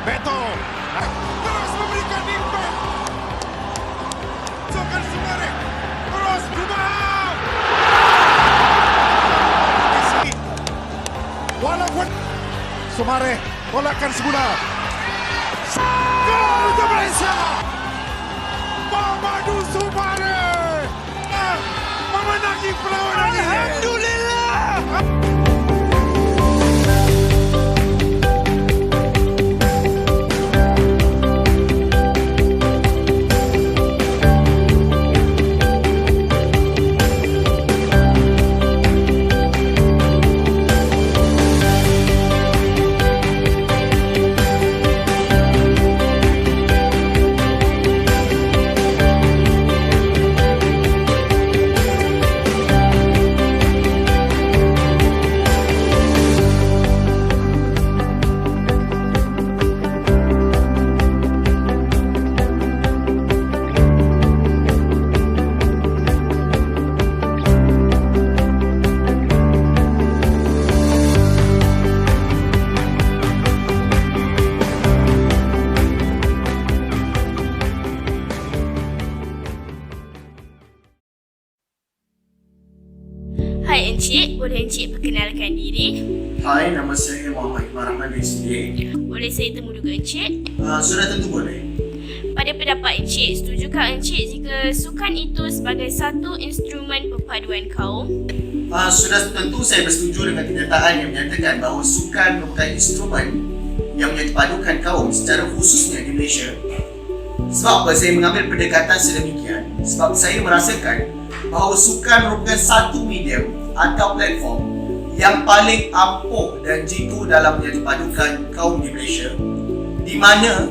Beto terus memberikan impact. Sokan Sumare terus Gumau. Walaupun Sumare bolakan semula. Gol untuk Malaysia. Mamadou Sumare memenangi perlawanan ini. Alhamdulillah. Hai Encik, boleh Encik perkenalkan diri? Hai, nama saya Muhammad Iqbal Rahman bin Siddiq. Boleh saya temu juga Encik? Sudah tentu boleh. Pada pendapat Encik, setujukah Encik jika sukan itu sebagai satu instrumen perpaduan kaum? Sudah tentu saya bersetuju dengan kenyataan yang menyatakan bahawa sukan merupakan instrumen yang menyatupadukan kaum secara khususnya di Malaysia. Sebab apa saya mengambil pendekatan sedemikian? Sebab saya merasakan bahawa sukan merupakan satu medium atau platform yang paling ampuh dan jitu dalam menyatupadukan kaum di Malaysia, di mana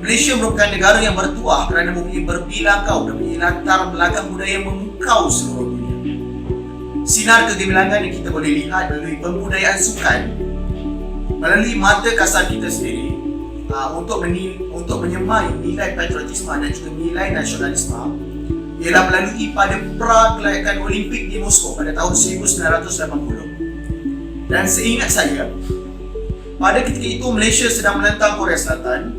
Malaysia merupakan negara yang bertuah kerana mempunyai berbilang kaum dan mempunyai latar belakang budaya yang memukau seluruh dunia. Sinar kegemilangan yang kita boleh lihat melalui pembudayaan sukan melalui mata kasar kita sendiri untuk menyemai nilai patriotisme dan juga nilai nasionalisme ialah melalui pada pra-kelayakan Olimpik di Moskow pada tahun 1980. Dan seingat saya, pada ketika itu Malaysia sedang menentang Korea Selatan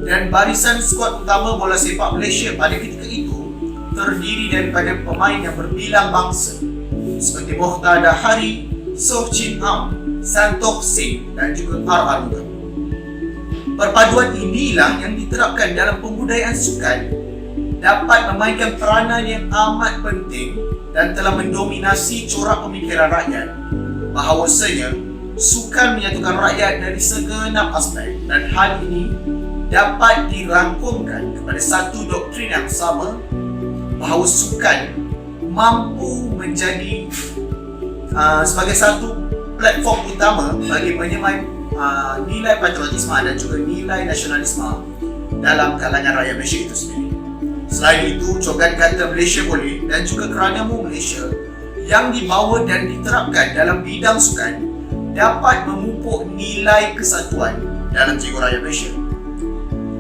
dan barisan skuad utama bola sepak Malaysia pada ketika itu terdiri daripada pemain yang berbilang bangsa seperti Mokhtar Dahari, Soh Chin Am, Santokh Singh dan juga R.R. Mugabe. Perpaduan inilah yang diterapkan dalam pembudayaan sukan dapat memainkan peranan yang amat penting dan telah mendominasi corak pemikiran rakyat bahawasanya sukan menyatukan rakyat dari segenap aspek, dan hal ini dapat dirangkumkan kepada satu doktrin yang sama bahawa sukan mampu menjadi sebagai satu platform utama bagi menyemai nilai patriotisme dan juga nilai nasionalisme dalam kalangan rakyat Malaysia itu sendiri. Selain itu, cogan kata Malaysia boleh dan juga keranamu Malaysia yang dibawa dan diterapkan dalam bidang sukan dapat memupuk nilai kesatuan dalam jiwa rakyat Malaysia.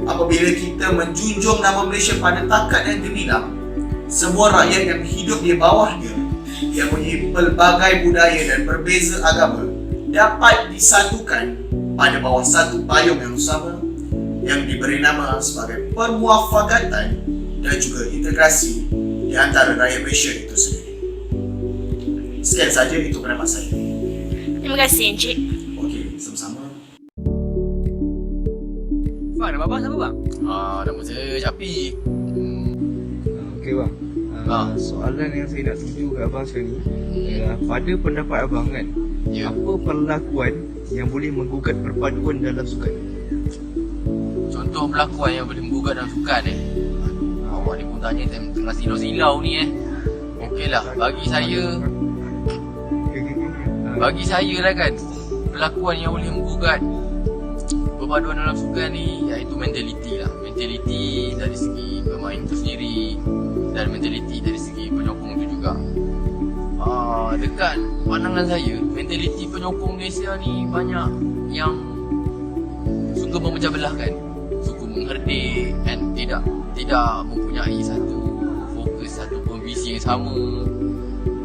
Apabila kita menjunjung nama Malaysia pada takat yang gemilang, semua rakyat yang hidup di bawahnya yang mempunyai pelbagai budaya dan berbeza agama dapat disatukan pada bawah satu payung yang sama yang diberi nama sebagai permuafakatan dan juga integrasi di antara rakyat Malaysia itu sendiri. Sekian saja itu pendapat saya. Terima kasih Encik. Okey, sama-sama. Bang, nama abang siapa bang? Nama saya Syafiq. Okey bang. Soalan yang saya nak tuju kat abang sekarang ni ialah pada pendapat abang kan, apa perlakuan yang boleh menggugat perpaduan dalam sukan? Contoh perlakuan yang boleh menggugat dalam sukan Awak ni pun tanya tengah silau-silau ni Okeylah, bagi saya lah kan, perlakuan yang boleh menggugat perpaduan dalam sukan ni iaitu mentaliti lah. Mentaliti dari segi pemain tu sendiri dan mentaliti dari segi penyokong tu juga. Dekat pandangan saya, mentaliti penyokong Malaysia ni banyak yang suka memecah belahkan, suka mengherdik dan tidak mempunyai satu fokus, satu visi yang sama.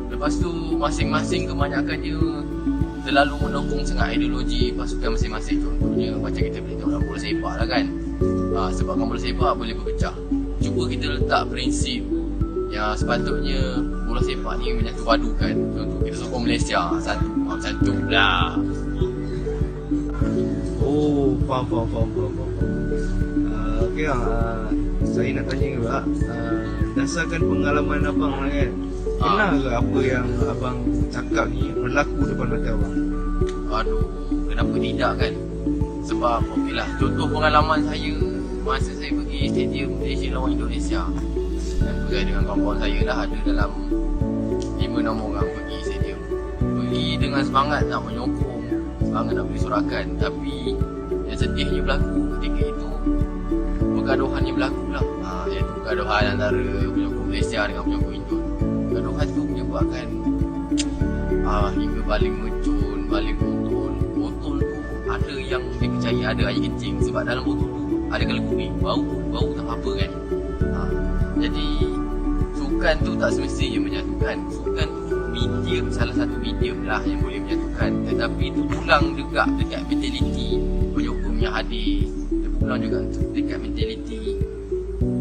Lepas tu masing-masing kebanyakannya terlalu mendukung sangat ideologi pasukan masing-masing. Contohnya macam kita boleh tengok dalam bola sepak lah kan. Sebabkan bola sepak boleh berpecah. Cuba kita letak prinsip yang sepatutnya bola sepak ni menyatu padukan. Contoh kita sokong Malaysia satu, macam tu lah. Oh, faham. Okey bang, saya nak tanya juga, berdasarkan pengalaman abang lah kan, pernah ke apa yang abang cakap ni berlaku depan mata abang? Aduh, kenapa tidak kan? Sebab okeylah, contoh pengalaman saya masa saya pergi stadium Malaysia lawan Indonesia. Dan saya dengan kawan-kawan saya lah, ada dalam 5-6 orang pergi stadium. Pergi dengan semangat nak menyokong, semangat nak beri sorakan. Tapi yang sedihnya berlaku ketika itu, pergaduhan yang berlaku lah. Iaitu pergaduhan antara penyokong Malaysia dengan penyokong Indon. Pergaduhan tu menyebabkan hingga baling mecun, baling botol. Botol tu ada yang dipercayai ada air kencing. Sebab dalam botol tu ada gelembung, bau tak apa kan. Jadi sukan tu tak semestinya menyatukan. Sukan tu medium, salah satu medium lah yang boleh menyatukan. Tetapi itu pulang juga dekat mentaliti penyokong yang hadir. Dia pulang juga dekat mentaliti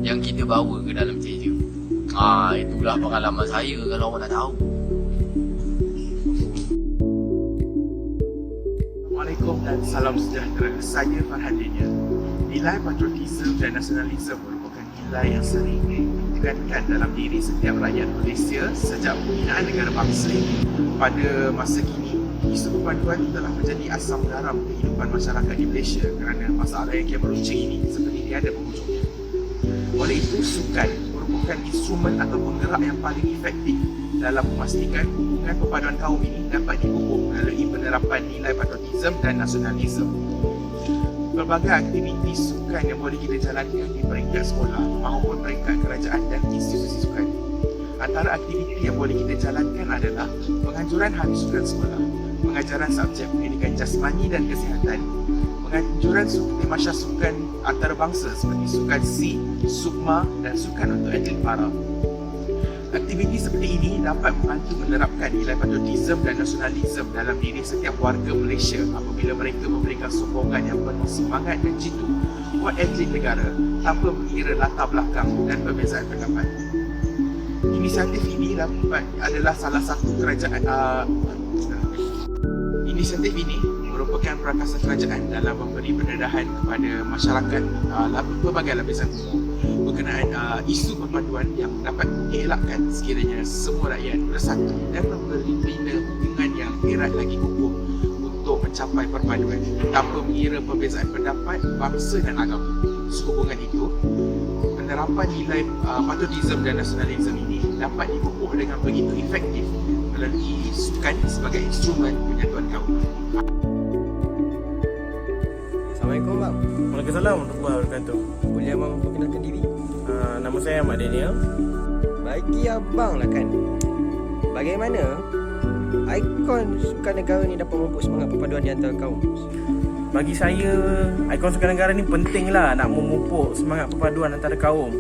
yang kita bawa ke dalam stadium. Itulah pengalaman saya kalau awak nak tahu. Assalamualaikum dan salam sejahtera. Saya Farhan Daniel. Nilai patriotisme dan nasionalisme merupakan nilai yang sering ditekankan dalam diri setiap rakyat Malaysia sejak pembinaan negara bangsa ini. Pada masa kini, isu perpaduan telah menjadi asam garam kehidupan masyarakat di Malaysia kerana masalah yang kian meruncing ini seperti tiada penghujungnya. Oleh itu, sukan merupakan instrumen atau penggerak yang paling efektif dalam memastikan hubungan perpaduan kaum ini dapat dipupuk melalui penerapan nilai patriotisme dan nasionalisme. Pelbagai aktiviti sukan yang boleh kita jalankan di peringkat sekolah maupun peringkat kerajaan dan institusi sukan. Antara aktiviti yang boleh kita jalankan adalah penganjuran hari sukan sekolah, pengajaran subjek pendidikan jasmani dan kesihatan, penganjuran tamasya sukan antarabangsa seperti sukan SEA, SUKMA dan sukan untuk atlet para. Aktiviti seperti ini dapat membantu menerapkan nilai patriotisme dan nasionalisme dalam diri setiap warga Malaysia apabila mereka memberikan sokongan yang penuh semangat dan jitu buat atlet negara tanpa mengira latar belakang dan perbezaan pendapat. Inisiatif ini adalah salah satu Inisiatif ini merupakan perakasan kerajaan dalam memberi pendedahan kepada masyarakat pelbagai lapisan umum berkenaan isu perpaduan yang dapat dielakkan sekiranya semua rakyat bersatu dan membina hubungan yang erat lagi kukuh untuk mencapai perpaduan tanpa mengira perbezaan pendapat, bangsa dan agama. Sehubungan itu, penerapan nilai patriotisme dan nasionalisme ini dapat dipupuk dengan begitu efektif melalui sukan sebagai instrumen penyatuan kaum. Assalamualaikum bang. Waalaikumsalam warahmatullahi wabarakatuh. Boleh abang memperkenalkan diri? Nama saya Ahmad Daniel. Bagi abang lah kan, bagaimana ikon sukan negara ni dapat memupuk semangat perpaduan di antara kaum? Bagi saya, ikon sukan negara ni penting lah nak memupuk semangat perpaduan antara kaum.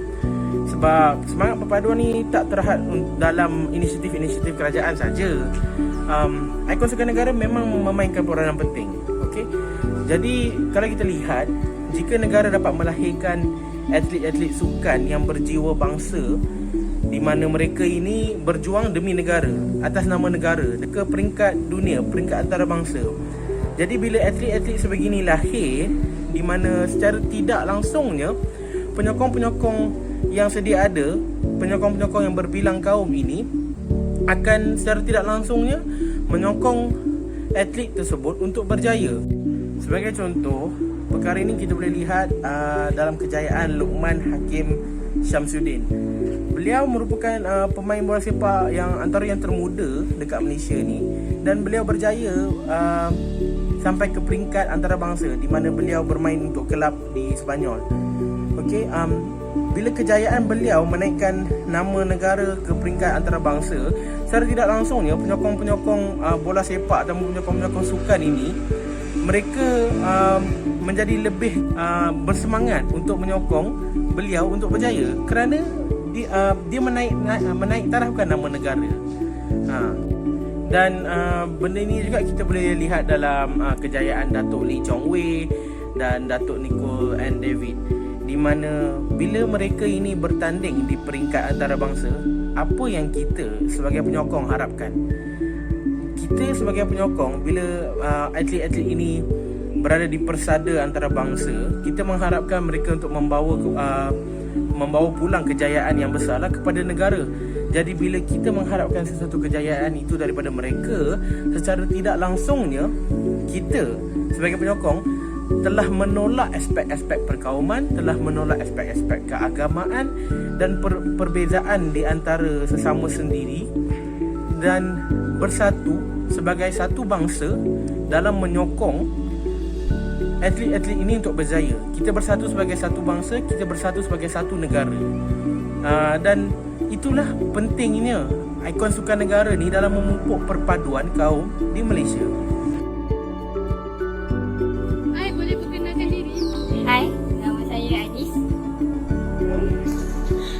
Sebab semangat perpaduan ni tak terhad dalam inisiatif-inisiatif kerajaan saja. Ikon sukan negara memang memainkan peranan penting. Okey. Jadi kalau kita lihat, jika negara dapat melahirkan atlet-atlet sukan yang berjiwa bangsa di mana mereka ini berjuang demi negara, atas nama negara ke peringkat dunia, peringkat antarabangsa. Jadi bila atlet-atlet sebegini lahir, di mana secara tidak langsungnya penyokong-penyokong yang sedia ada, penyokong-penyokong yang berbilang kaum ini akan secara tidak langsungnya menyokong atlet tersebut untuk berjaya. Sebagai contoh, perkara ini kita boleh lihat dalam kejayaan Luqman Hakim Syamsuddin. Beliau merupakan pemain bola sepak yang antara yang termuda dekat Malaysia ni, dan beliau berjaya sampai ke peringkat antarabangsa di mana beliau bermain untuk kelab di Sepanyol. Okey, bila kejayaan beliau menaikkan nama negara ke peringkat antarabangsa, secara tidak langsungnya penyokong-penyokong bola sepak dan penyokong-penyokong sukan ini mereka menjadi lebih bersemangat untuk menyokong beliau untuk berjaya kerana dia menaik tarafkan nama negara. Dan benda ni juga kita boleh lihat dalam kejayaan Datuk Lee Chong Wei dan Datuk Nicole and David, di mana bila mereka ini bertanding di peringkat antarabangsa, apa yang kita sebagai penyokong harapkan? Kita sebagai penyokong, bila atlet-atlet ini berada di persada antarabangsa, kita mengharapkan mereka untuk membawa pulang kejayaan yang besarlah kepada negara. Jadi bila kita mengharapkan sesuatu kejayaan itu daripada mereka, secara tidak langsungnya kita sebagai penyokong telah menolak aspek-aspek perkauman, telah menolak aspek-aspek keagamaan dan perbezaan di antara sesama sendiri, dan bersatu sebagai satu bangsa dalam menyokong atlet-atlet ini untuk berjaya. Kita bersatu sebagai satu bangsa, kita bersatu sebagai satu negara. Dan itulah pentingnya ikon sukan negara ni dalam memupuk perpaduan kaum di Malaysia. Hai, boleh perkenalkan diri? Hai, nama saya Adis.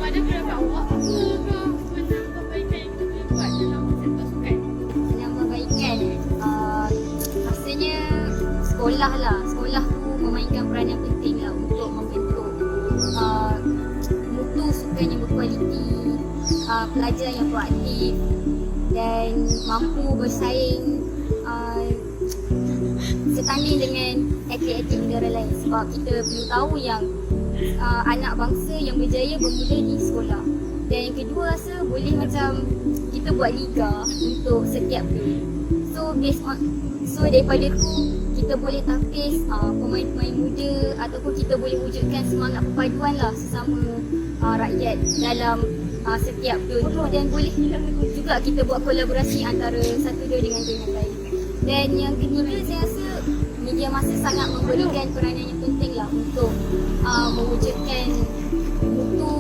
Pada pendapat awak, apakah penambahbaikan yang kita buat dalam sektor sukan? Penambahbaikan, rasanya sekolah lah. Sekolah tu memainkan peranan penting lah untuk membentuk mutu sukan yang berkualiti, pelajar yang proaktif dan mampu bersaing setanding dengan atlet-atlet negara lain. Sebab kita perlu tahu yang anak bangsa yang berjaya bermula di sekolah. Dan yang kedua, rasa boleh macam kita buat liga untuk setiap game. So daripada tu kita boleh tapis pemain-pemain muda, ataupun kita boleh wujudkan semangat perpaduan lah sesama rakyat dalam setiap dua, dan boleh juga kita buat kolaborasi antara satu dua dengan dua yang lain. Dan yang ketiga, saya rasa media masa sangat memberikan peranan yang penting lah untuk mewujudkan mutu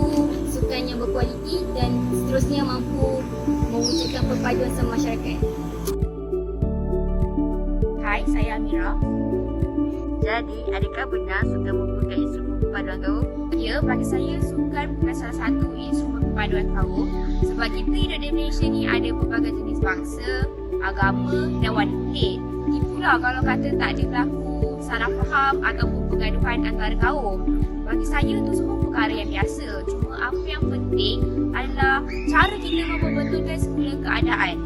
sukan yang berkualiti dan seterusnya mampu mewujudkan perpaduan sama masyarakat. Hai, saya Amira. Jadi, adakah benar sukan merupakan instrumen perpaduan kaum? Ya, bagi saya sukan bukan salah satu instrumen perpaduan kaum. Sebab kita hidup di Malaysia ni ada pelbagai jenis bangsa, agama dan warna kulit. Itulah kalau kata tak ada berlaku salah faham ataupun pergaduhan antara kaum. Bagi saya tu semua perkara yang biasa. Cuma apa yang penting adalah cara kita membetulkan semula keadaan.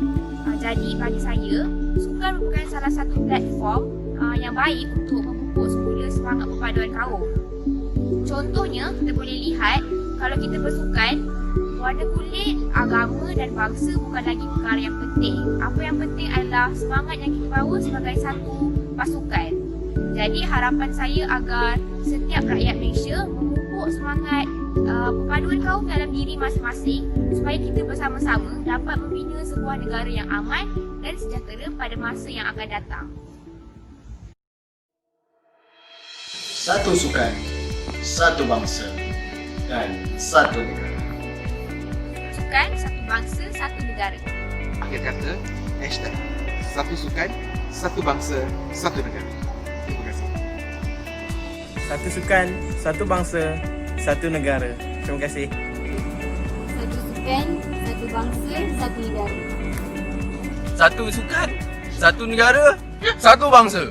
Jadi bagi saya, sukan merupakan salah satu platform yang baik untuk memupuk semula semangat perpaduan kaum. Contohnya, kita boleh lihat kalau kita bersukan, warna kulit, agama dan bangsa bukan lagi perkara yang penting. Apa yang penting adalah semangat yang kita bawa sebagai satu pasukan. Jadi harapan saya agar setiap rakyat Malaysia memupuk semangat perpaduan kaum dalam diri masing-masing supaya kita bersama-sama dapat membina sebuah negara yang aman dan sejahtera pada masa yang akan datang. Satu sukan, satu bangsa dan satu negara. Sukan, satu bangsa, satu negara. Akhir kata, hashtag satu sukan, satu bangsa, satu negara. Terima kasih. Satu sukan, satu bangsa, satu negara. Terima kasih. Satu sukan, satu bangsa, satu negara. Satu sukan, satu negara, satu bangsa.